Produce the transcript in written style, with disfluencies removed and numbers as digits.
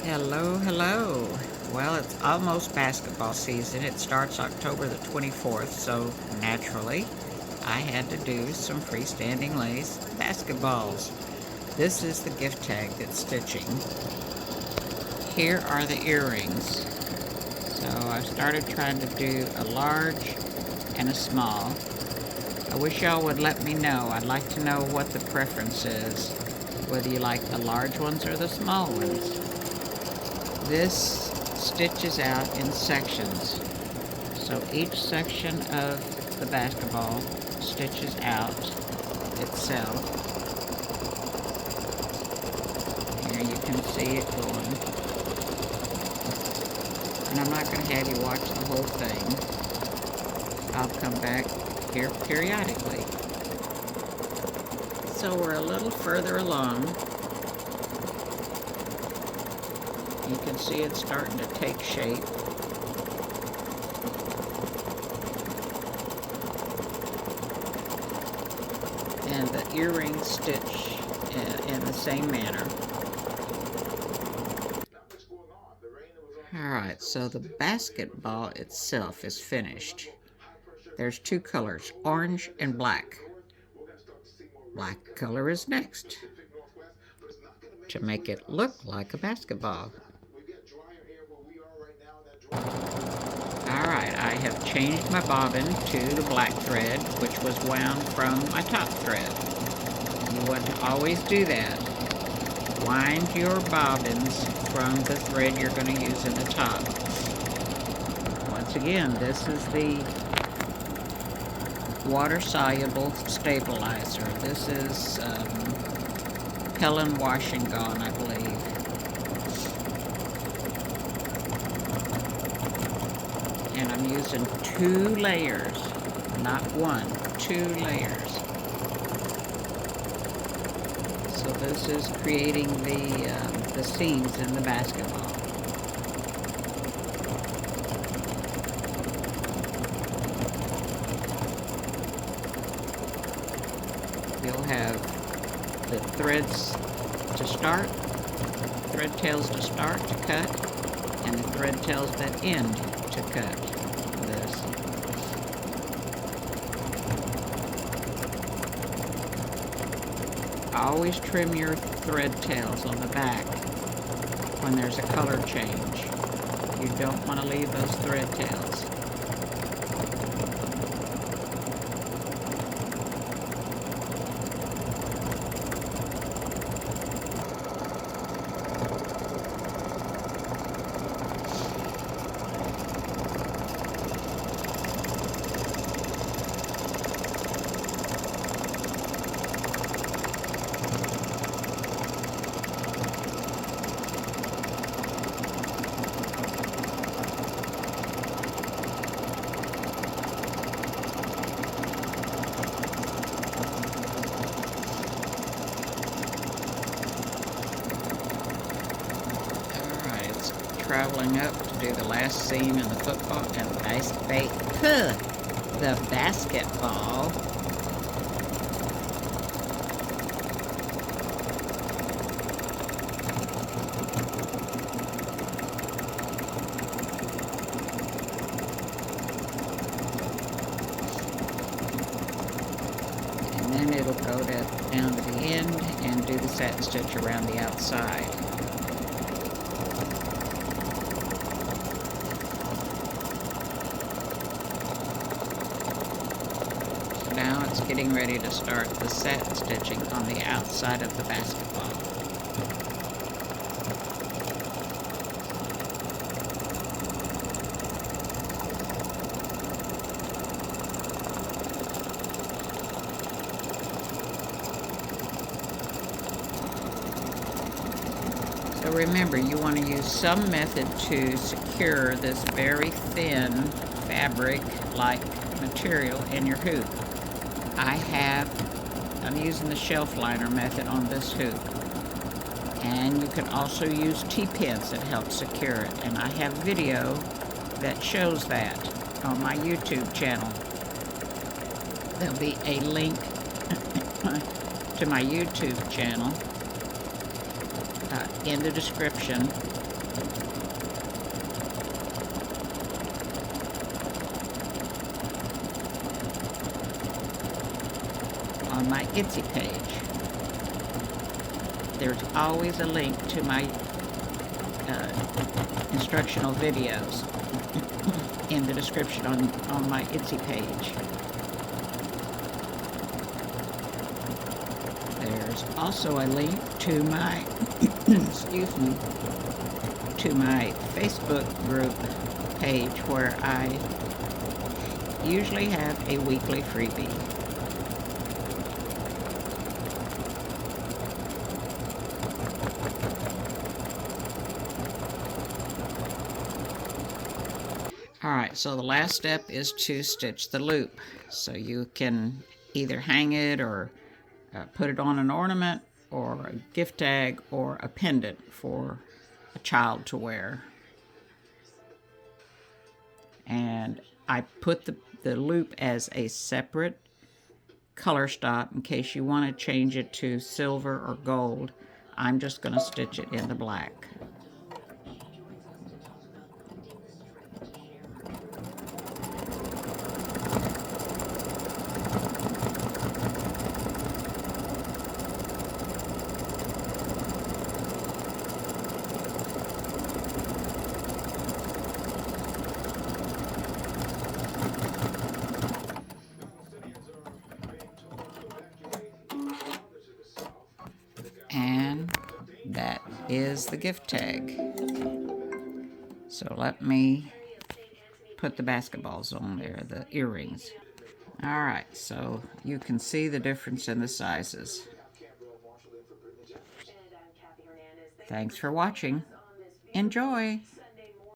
Hello, hello. Well, it's almost basketball season. It starts October the 24th, so naturally, I had to do some freestanding lace basketballs. This is the gift tag that's stitching. Here are the earrings. So I started trying to do a large and a small. I wish y'all would let me know. I'd like to know what the preference is, whether you like the large ones or the small ones. This stitches out in sections. So each section of the basketball stitches out itself. Here you can see it going. And I'm not going to have you watch the whole thing. I'll come back here periodically. So we're a little further along. You can see it's starting to take shape. And the earrings stitch in the same manner. Alright, so the basketball itself is finished. There's two colors, orange and black. Black color is next to make it look like a basketball. Alright, I have changed my bobbin to the black thread, which was wound from my top thread. You want to always do that. Wind your bobbins from the thread you're going to use in the top. Once again, this is the water-soluble stabilizer. This is Helen Wash and Gone, I believe. And I'm using 2 layers, not 1, 2 layers. So this is creating the seams in the basketball. You'll have the threads to start, thread tails to start to cut, and the thread tails that end to cut this. Always trim your thread tails on the back when there's a color change. You don't want to leave those thread tails. Traveling up to do the last seam in the football and the basketball. And then it'll go down to the end and do the satin stitch around the outside. Now it's getting ready to start the satin stitching on the outside of the basketball. So remember, you want to use some method to secure this very thin fabric-like material in your hoop. I'm using the shelf liner method on this hoop. And you can also use T-pins that help secure it. And I have video that shows that on my YouTube channel. There'll be a link to my YouTube channel in the description On my Etsy page, there's always a link to my instructional videos in the description on my Etsy page. There's also a link to my, excuse me, to my Facebook group page where I usually have a weekly freebie. Alright, so the last step is to stitch the loop. So you can either hang it or put it on an ornament or a gift tag or a pendant for a child to wear. And I put the loop as a separate color stop in case you want to change it to silver or gold. I'm just going to stitch it in the black. And that is the gift tag. So let me put the basketballs on there, the earrings. Alright, so you can see the difference in the sizes. Thanks for watching. Enjoy!